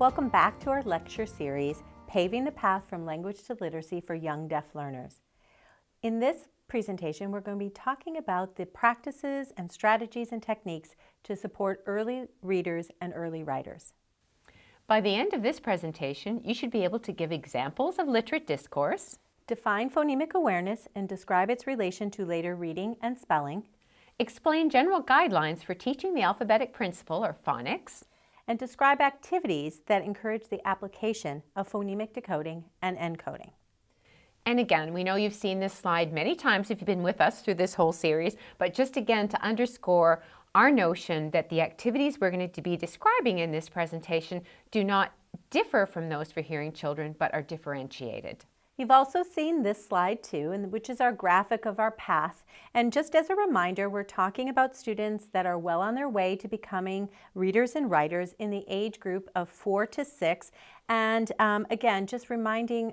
Welcome back to our lecture series, Paving the Path from Language to Literacy for Young Deaf Learners. In this presentation, we're going to be talking about the practices and strategies and techniques to support early readers and early writers. By the end of this presentation, you should be able to give examples of literate discourse, Define phonemic awareness and describe its relation to later reading and spelling, explain general guidelines for teaching the alphabetic principle or phonics, and describe activities that encourage the application of phonemic decoding and encoding. And again, we know you've seen this slide many times if you've been with us through this whole series, but just again to underscore our notion that the activities we're going to be describing in this presentation do not differ from those for hearing children, but are differentiated. You've also seen this slide too, which is our graphic of our path. And just as a reminder, we're talking about students that are well on their way to becoming readers and writers in the age group of 4 to 6. And again, just reminding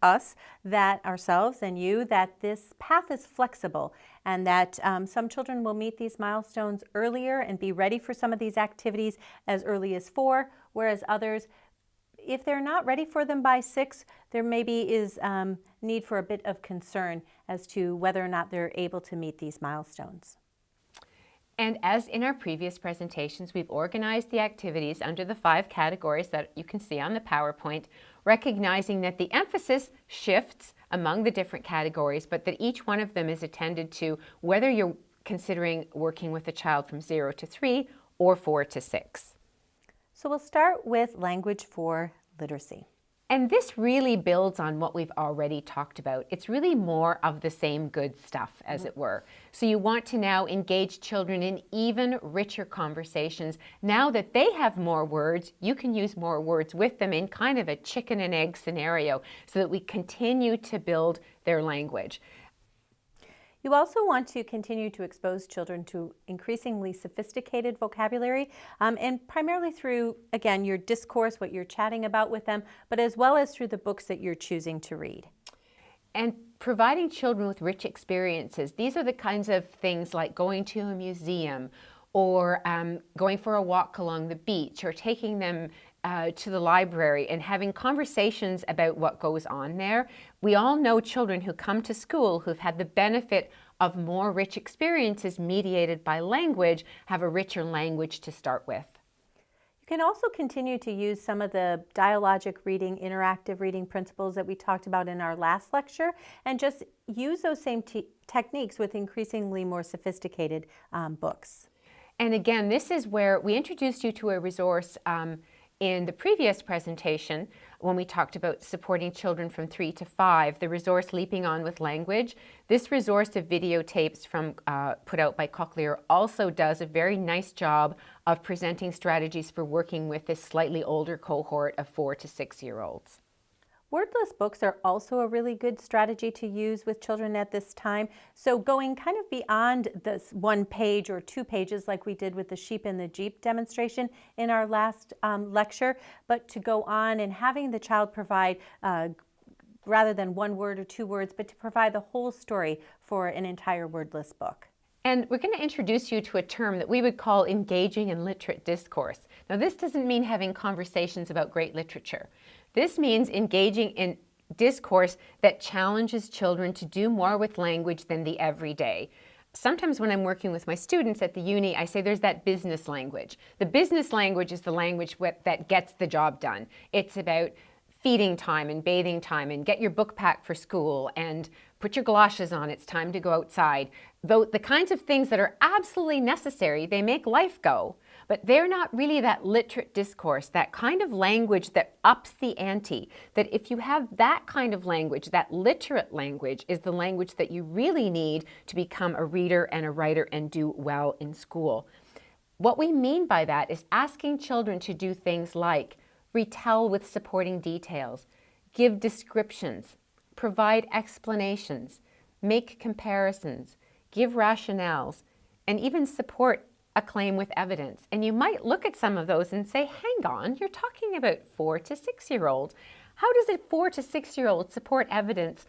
us, that ourselves and you, that this path is flexible and that some children will meet these milestones earlier and be ready for some of these activities as early as 4, whereas others, if they're not ready for them by 6, there maybe is need for a bit of concern as to whether or not they're able to meet these milestones. And as in our previous presentations, we've organized the activities under the 5 categories that you can see on the PowerPoint, recognizing that the emphasis shifts among the different categories, but that each one of them is attended to whether you're considering working with a child from 0 to 3 or 4 to 6. So we'll start with language for literacy. And this really builds on what we've already talked about. It's really more of the same good stuff, as it were. So you want to now engage children in even richer conversations. Now that they have more words, you can use more words with them in kind of a chicken and egg scenario so that we continue to build their language. You also want to continue to expose children to increasingly sophisticated vocabulary, and primarily through, again, your discourse, what you're chatting about with them, but as well as through the books that you're choosing to read. And providing children with rich experiences. These are the kinds of things like going to a museum or going for a walk along the beach or taking them to the library and having conversations about what goes on there. We all know children who come to school who've had the benefit of more rich experiences mediated by language have a richer language to start with. You can also continue to use some of the dialogic reading, interactive reading principles that we talked about in our last lecture, and just use those same techniques with increasingly more sophisticated books. And again, this is where we introduced you to a resource in the previous presentation, when we talked about supporting children from 3 to 5, the resource Leaping On with Language. This resource of videotapes from put out by Cochlear also does a very nice job of presenting strategies for working with this slightly older cohort of 4 to 6-year-olds. Wordless books are also a really good strategy to use with children at this time. So going kind of beyond this 1 page or 2 pages like we did with the sheep in the Jeep demonstration in our last lecture, but to go on and having the child provide rather than 1 word or 2 words, but to provide the whole story for an entire wordless book. And we're going to introduce you to a term that we would call engaging in literate discourse. Now, this doesn't mean having conversations about great literature. This means engaging in discourse that challenges children to do more with language than the everyday. Sometimes when I'm working with my students at the uni, I say there's that business language. The business language is the language that gets the job done. It's about feeding time and bathing time and get your book packed for school and put your galoshes on, it's time to go outside. Though the kinds of things that are absolutely necessary, they make life go, but they're not really that literate discourse, that kind of language that ups the ante, that if you have that kind of language, that literate language is the language that you really need to become a reader and a writer and do well in school. What we mean by that is asking children to do things like retell with supporting details, give descriptions, provide explanations, make comparisons, give rationales, and even support a claim with evidence. And you might look at some of those and say, hang on, you're talking about 4 to 6-year-olds. How does a 4 to 6-year-old support evidence,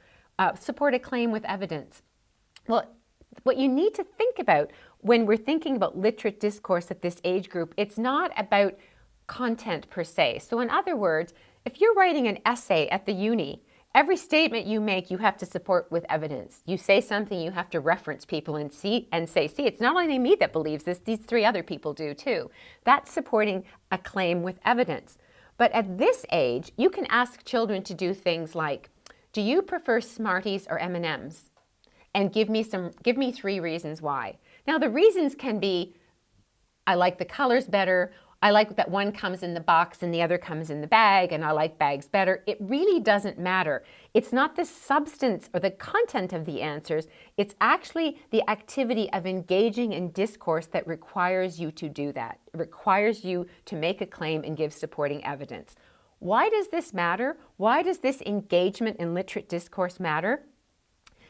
support a claim with evidence? Well, what you need to think about when we're thinking about literate discourse at this age group, it's not about content per se. So in other words, if you're writing an essay at the uni, every statement you make, you have to support with evidence. You say something, you have to reference people and say, see, it's not only me that believes this, these 3 other people do too. That's supporting a claim with evidence. But at this age, you can ask children to do things like, do you prefer Smarties or M&Ms? And give me 3 reasons why. Now the reasons can be, I like the colors better, I like that one comes in the box and the other comes in the bag, and I like bags better. It really doesn't matter. It's not the substance or the content of the answers, it's actually the activity of engaging in discourse that requires you to do that. It requires you to make a claim and give supporting evidence. Why does this matter? Why does this engagement in literate discourse matter?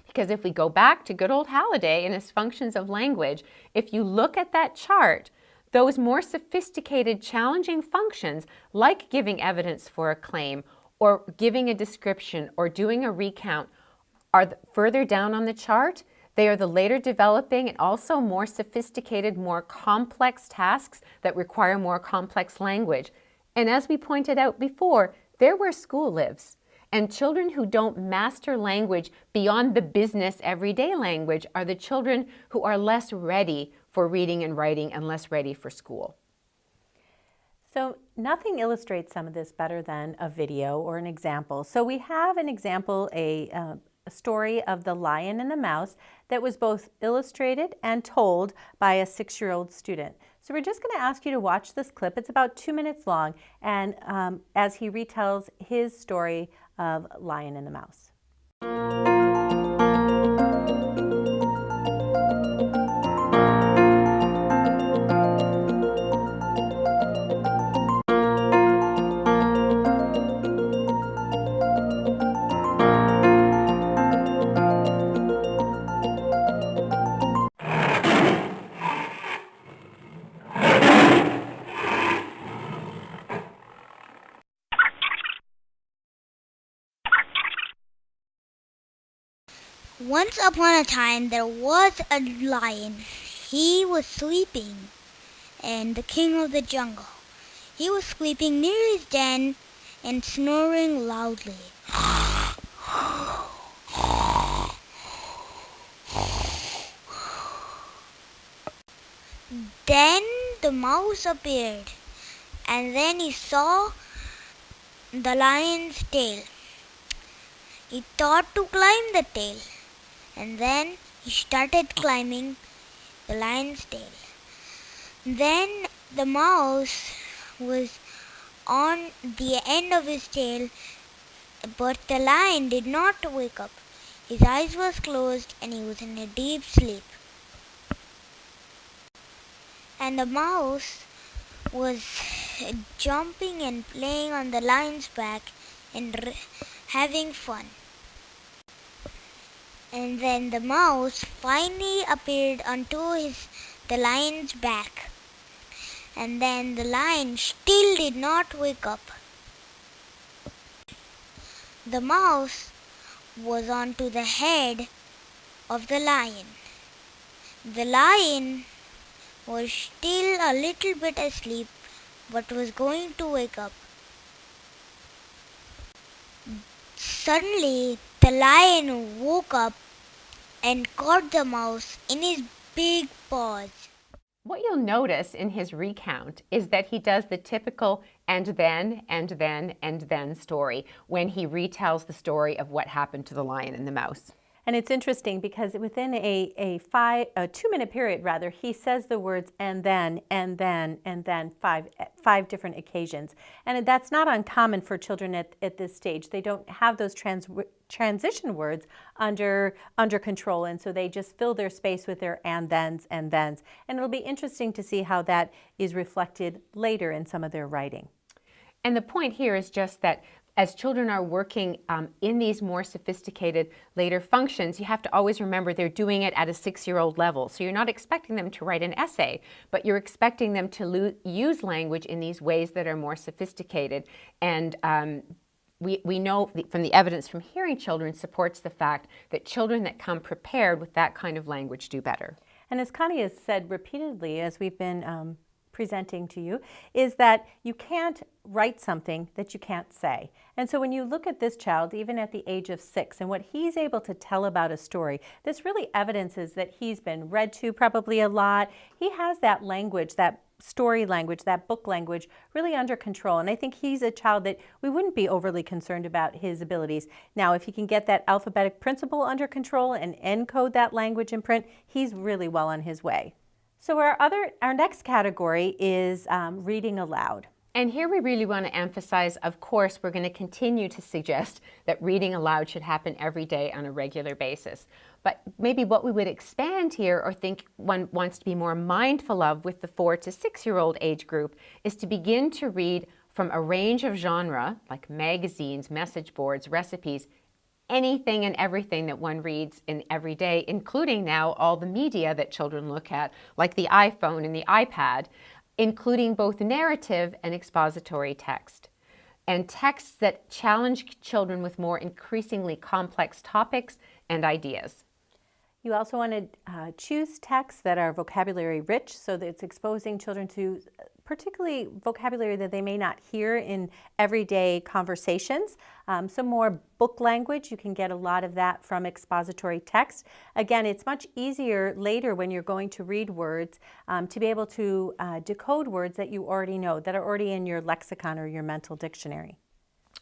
Because if we go back to good old Halliday and his functions of language, if you look at that chart, those more sophisticated, challenging functions, like giving evidence for a claim, or giving a description, or doing a recount, are further down on the chart. They are the later developing and also more sophisticated, more complex tasks that require more complex language. And as we pointed out before, they're where school lives. And children who don't master language beyond the business everyday language are the children who are less ready for reading and writing and less ready for school. So nothing illustrates some of this better than a video or an example. So we have an example, a story of the Lion and the Mouse that was both illustrated and told by a 6-year-old student. So we're just going to ask you to watch this clip. It's about 2 minutes long, and as he retells his story of Lion and the Mouse. Once upon a time there was a lion. He was sleeping, and the king of the jungle. He was sleeping near his den and snoring loudly. Then the mouse appeared, and then he saw the lion's tail. He thought to climb the tail, and then he started climbing the lion's tail. Then the mouse was on the end of his tail, but the lion did not wake up. His eyes were closed and he was in a deep sleep. And the mouse was jumping and playing on the lion's back and having fun. And then the mouse finally appeared onto the lion's back. And then the lion still did not wake up. The mouse was onto the head of the lion. The lion was still a little bit asleep, but was going to wake up. Suddenly, the lion woke up and caught the mouse in his big paws. What you'll notice in his recount is that he does the typical and then story when he retells the story of what happened to the lion and the mouse. And it's interesting because within a 2-minute period, rather, he says the words and then five different occasions. And that's not uncommon for children at this stage. They don't have those transition words under control, and so they just fill their space with their and thens. And it'll be interesting to see how that is reflected later in some of their writing. And the point here is just that as children are working in these more sophisticated later functions, you have to always remember they're doing it at a 6-year-old level. So you're not expecting them to write an essay, but you're expecting them to use language in these ways that are more sophisticated. And we know from the evidence from hearing children supports the fact that children that come prepared with that kind of language do better. And as Connie has said repeatedly, as we've been presenting to you is that you can't write something that you can't say. And so when you look at this child, even at the age of 6, and what he's able to tell about a story, this really evidences that he's been read to probably a lot. He has that language, that story language, that book language really under control. And I think he's a child that we wouldn't be overly concerned about his abilities. Now, if he can get that alphabetic principle under control and encode that language in print, he's really well on his way. So our next category is reading aloud. And here we really want to emphasize, of course, we're going to continue to suggest that reading aloud should happen every day on a regular basis. But maybe what we would expand here, or think one wants to be more mindful of with the 4 to 6-year-old age group, is to begin to read from a range of genre, like magazines, message boards, recipes, anything and everything that one reads in every day, including now all the media that children look at, like the iPhone and the iPad, including both narrative and expository text, and texts that challenge children with more increasingly complex topics and ideas. You also want to choose texts that are vocabulary rich, so that it's exposing children to particularly vocabulary that they may not hear in everyday conversations. Some more book language, you can get a lot of that from expository text. Again, it's much easier later when you're going to read words to be able to decode words that you already know, that are already in your lexicon or your mental dictionary.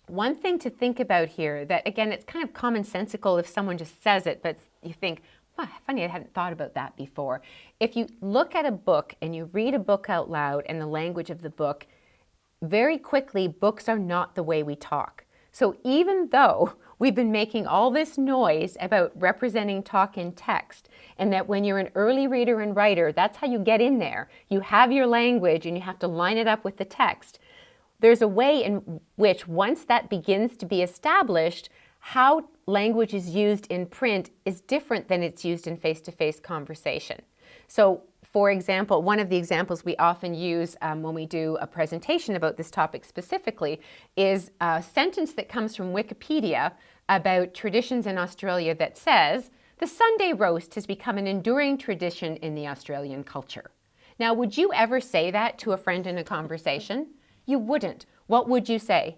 One thing to think about here that, again, it's kind of commonsensical if someone just says it, but you think, oh, funny, I hadn't thought about that before. If you look at a book and you read a book out loud and the language of the book, very quickly, books are not the way we talk. So even though we've been making all this noise about representing talk in text, and that when you're an early reader and writer, that's how you get in there. You have your language and you have to line it up with the text. There's a way in which, once that begins to be established, how language is used in print is different than it's used in face-to-face conversation. So, for example, one of the examples we often use when we do a presentation about this topic specifically is a sentence that comes from Wikipedia about traditions in Australia that says, "The Sunday roast has become an enduring tradition in the Australian culture." Now, would you ever say that to a friend in a conversation? You wouldn't. What would you say?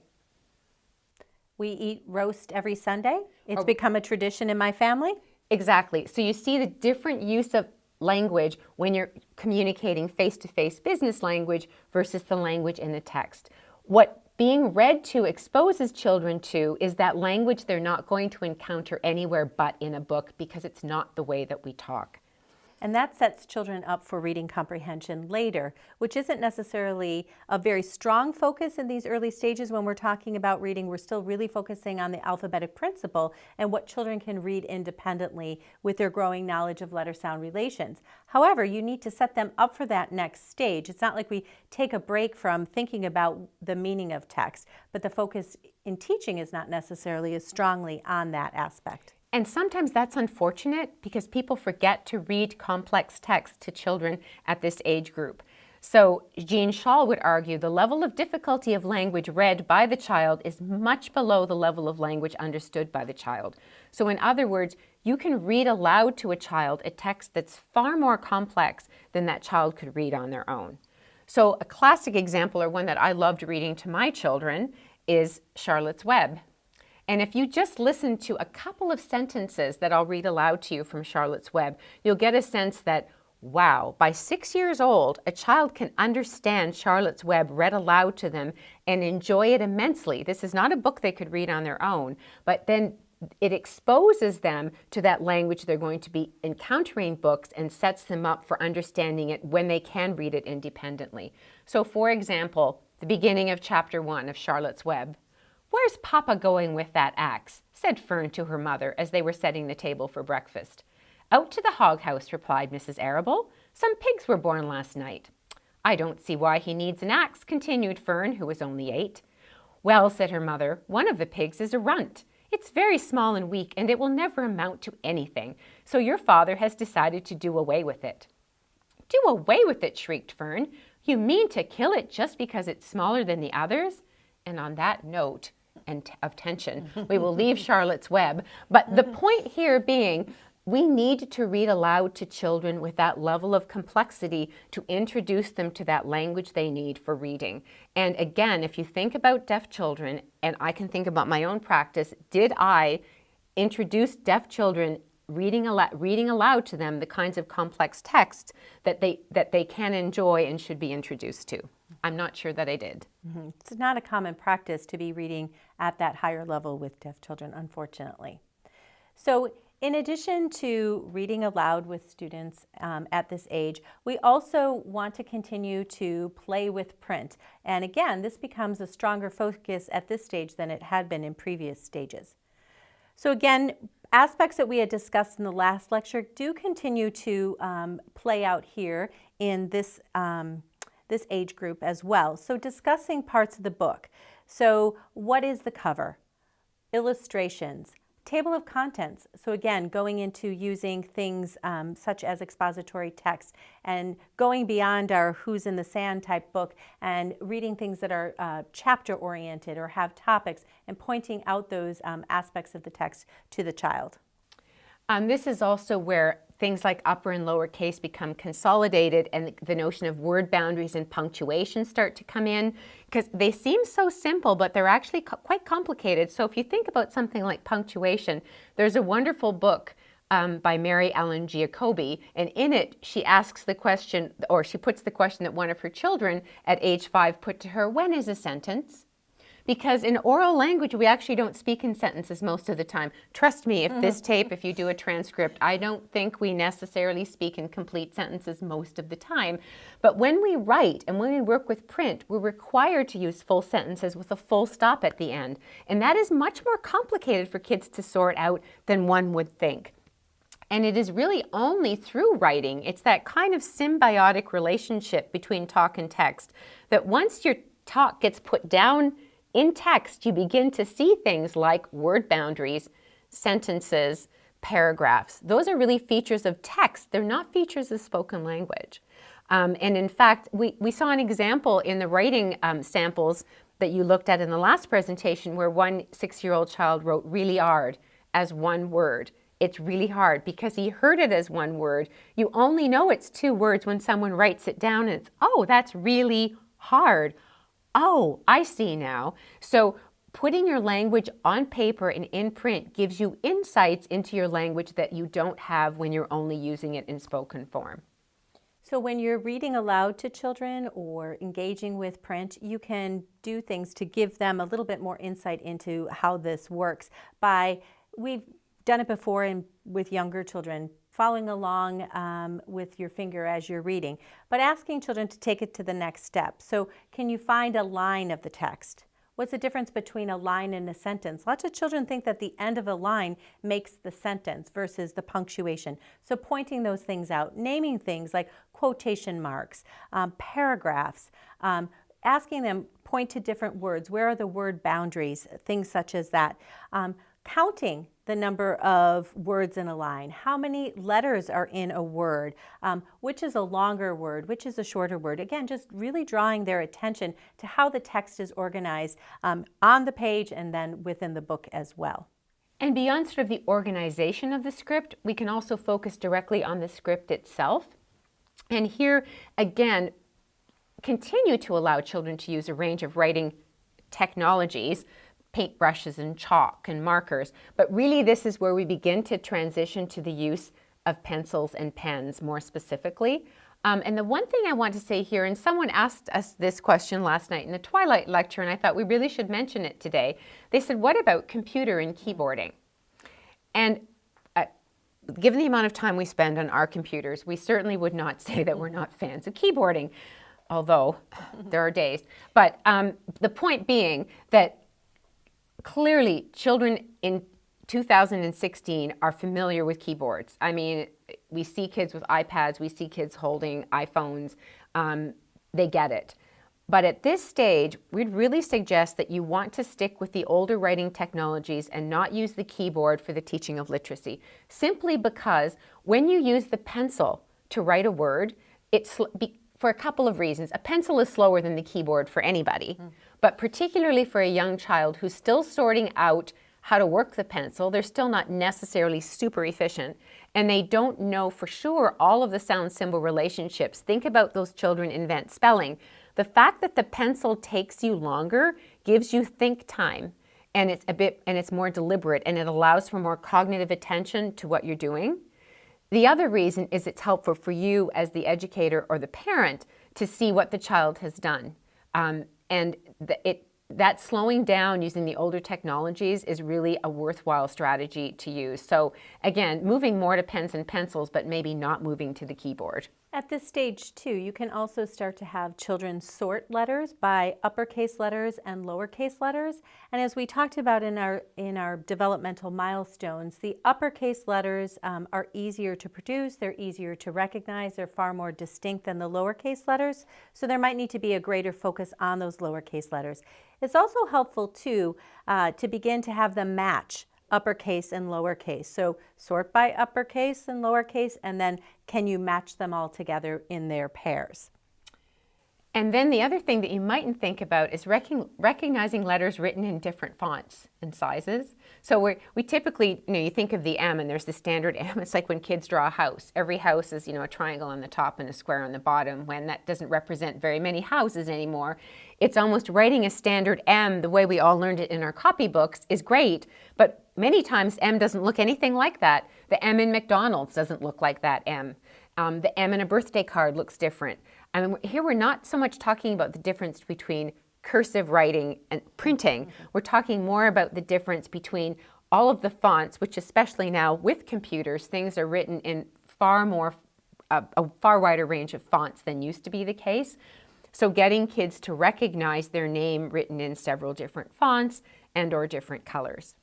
We eat roast every Sunday. It's become a tradition in my family. Exactly. So you see the different use of language when you're communicating face-to-face business language versus the language in the text. What being read to exposes children to is that language they're not going to encounter anywhere but in a book, because it's not the way that we talk. And that sets children up for reading comprehension later, which isn't necessarily a very strong focus in these early stages. When we're talking about reading, we're still really focusing on the alphabetic principle and what children can read independently with their growing knowledge of letter-sound relations. However, you need to set them up for that next stage. It's not like we take a break from thinking about the meaning of text, but the focus in teaching is not necessarily as strongly on that aspect. And sometimes that's unfortunate because people forget to read complex text to children at this age group. So Jean Shaw would argue the level of difficulty of language read by the child is much below the level of language understood by the child. So in other words, you can read aloud to a child a text that's far more complex than that child could read on their own. So a classic example, or one that I loved reading to my children, is Charlotte's Web. And if you just listen to a couple of sentences that I'll read aloud to you from Charlotte's Web, you'll get a sense that, wow, by 6 years old, a child can understand Charlotte's Web read aloud to them and enjoy it immensely. This is not a book they could read on their own, but then it exposes them to that language they're going to be encountering books and sets them up for understanding it when they can read it independently. So for example, the beginning of chapter 1 of Charlotte's Web. "Where's Papa going with that axe?" said Fern to her mother as they were setting the table for breakfast. "Out to the hog house," replied Mrs. Arable. "Some pigs were born last night." "I don't see why he needs an axe," continued Fern, who was only 8. "Well," said her mother, "one of the pigs is a runt. It's very small and weak, and it will never amount to anything, so your father has decided to do away with it." "Do away with it?" shrieked Fern. "You mean to kill it just because it's smaller than the others?" And on that note of tension, we will leave Charlotte's Web. But the point here being, we need to read aloud to children with that level of complexity to introduce them to that language they need for reading. And again, if you think about deaf children, and I can think about my own practice, did I introduce deaf children reading aloud to them the kinds of complex texts that they can enjoy and should be introduced to? I'm not sure that I did. Mm-hmm. It's not a common practice to be reading at that higher level with deaf children, unfortunately. So in addition to reading aloud with students at this age, we also want to continue to play with print. And again, this becomes a stronger focus at this stage than it had been in previous stages. So again, aspects that we had discussed in the last lecture do continue to play out here in this, this age group as well. So discussing parts of the book. So what is the cover? Illustrations. Table of contents. So again, going into using things such as expository text and going beyond our Who's in the Sand type book and reading things that are chapter oriented or have topics and pointing out those aspects of the text to the child. This is also where things like upper and lower case become consolidated, and the notion of word boundaries and punctuation start to come in, because they seem so simple, but they're actually quite complicated. So if you think about something like punctuation, there's a wonderful book by Mary Ellen Giacobbe, and in it she asks the question, or she puts the question that one of her children at age 5 put to her, when is a sentence? Because in oral language, we actually don't speak in sentences most of the time. Trust me, if this tape, if you do a transcript, I don't think we necessarily speak in complete sentences most of the time. But when we write and when we work with print, we're required to use full sentences with a full stop at the end. And that is much more complicated for kids to sort out than one would think. And it is really only through writing, it's that kind of symbiotic relationship between talk and text, that once your talk gets put down in text, you begin to see things like word boundaries, sentences, paragraphs. Those are really features of text. They're not features of spoken language. And in fact, we saw an example in the writing samples that you looked at in the last presentation where one 6-year-old child wrote really hard as one word. It's really hard because he heard it as one word. You only know it's 2 words when someone writes it down and it's, oh, that's really hard. Oh, I see now. So putting your language on paper and in print gives you insights into your language that you don't have when you're only using it in spoken form. So when you're reading aloud to children or engaging with print, you can do things to give them a little bit more insight into how this works. We've done it before with younger children, following along with your finger as you're reading, but asking children to take it to the next step. So can you find a line of the text? What's the difference between a line and a sentence? Lots of children think that the end of a line makes the sentence versus the punctuation. So pointing those things out, naming things like quotation marks, paragraphs, asking them point to different words. Where are the word boundaries? Things such as that. Counting the number of words in a line, how many letters are in a word, which is a longer word, which is a shorter word. Again, just really drawing their attention to how the text is organized on the page and then within the book as well. And beyond sort of the organization of the script, we can also focus directly on the script itself. And here, again, continue to allow children to use a range of writing technologies, paintbrushes and chalk and markers, but really this is where we begin to transition to the use of pencils and pens more specifically. And the one thing I want to say here, and someone asked us this question last night in the Twilight lecture, and I thought we really should mention it today. They said, what about computer and keyboarding? And given the amount of time we spend on our computers, we certainly would not say that we're not fans of keyboarding, although there are days. But the point being that clearly, children in 2016 are familiar with keyboards. I mean, we see kids with iPads, we see kids holding iPhones, they get it. But at this stage, we'd really suggest that you want to stick with the older writing technologies and not use the keyboard for the teaching of literacy, simply because when you use the pencil to write a word, for a couple of reasons. A pencil is slower than the keyboard for anybody, but particularly for a young child who's still sorting out how to work the pencil. They're still not necessarily super efficient, and they don't know for sure all of the sound-symbol relationships. Think about those children invent spelling. The fact that the pencil takes you longer gives you think time, and it's more deliberate, and it allows for more cognitive attention to what you're doing. The other reason is it's helpful for you as the educator or the parent to see what the child has done. That slowing down using the older technologies is really a worthwhile strategy to use. So again, moving more to pens and pencils, but maybe not moving to the keyboard. At this stage too, you can also start to have children sort letters by uppercase letters and lowercase letters. And as we talked about in our developmental milestones, the uppercase letters are easier to produce, they're easier to recognize, they're far more distinct than the lowercase letters. So there might need to be a greater focus on those lowercase letters. It's also helpful too to begin to have them match uppercase and lowercase. So sort by uppercase and lowercase, and then can you match them all together in their pairs? And then the other thing that you mightn't think about is recognizing letters written in different fonts and sizes. So we typically, you think of the M, and there's the standard M. It's like when kids draw a house. Every house is, a triangle on the top and a square on the bottom. When that doesn't represent very many houses anymore, it's almost writing a standard M the way we all learned it in our copybooks is great, but many times M doesn't look anything like that. The M in McDonald's doesn't look like that M. The M in a birthday card looks different. Here we're not so much talking about the difference between cursive writing and printing. We're talking more about the difference between all of the fonts, which especially now with computers, things are written in a far wider range of fonts than used to be the case. So getting kids to recognize their name written in several different fonts and or different colors.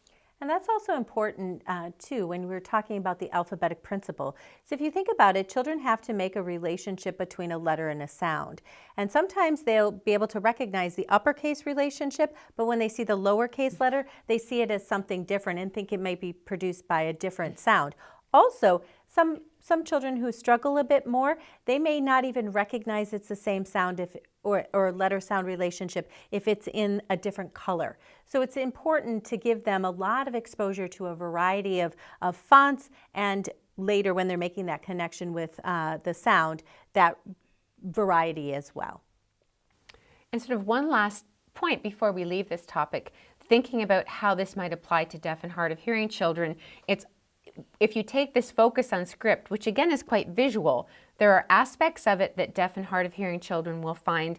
And that's also important too when we're talking about the alphabetic principle. So if you think about it, children have to make a relationship between a letter and a sound. And sometimes they'll be able to recognize the uppercase relationship, but when they see the lowercase letter, they see it as something different and think it may be produced by a different sound. Also, some children who struggle a bit more, they may not even recognize it's the same sound or letter-sound relationship if it's in a different color. So it's important to give them a lot of exposure to a variety of fonts, and later when they're making that connection with the sound, that variety as well. And sort of one last point before we leave this topic, thinking about how this might apply to deaf and hard of hearing children, if you take this focus on script, which again is quite visual, there are aspects of it that deaf and hard of hearing children will find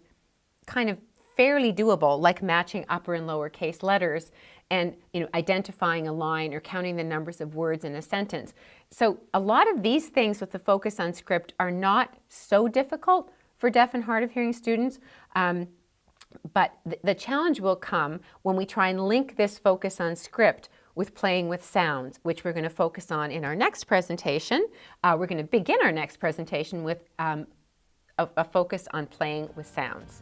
kind of fairly doable, like matching upper and lower case letters and identifying a line or counting the numbers of words in a sentence. So a lot of these things with the focus on script are not so difficult for deaf and hard of hearing students, but the challenge will come when we try and link this focus on script with playing with sounds, which we're going to focus on in our next presentation. We're going to begin our next presentation with a focus on playing with sounds.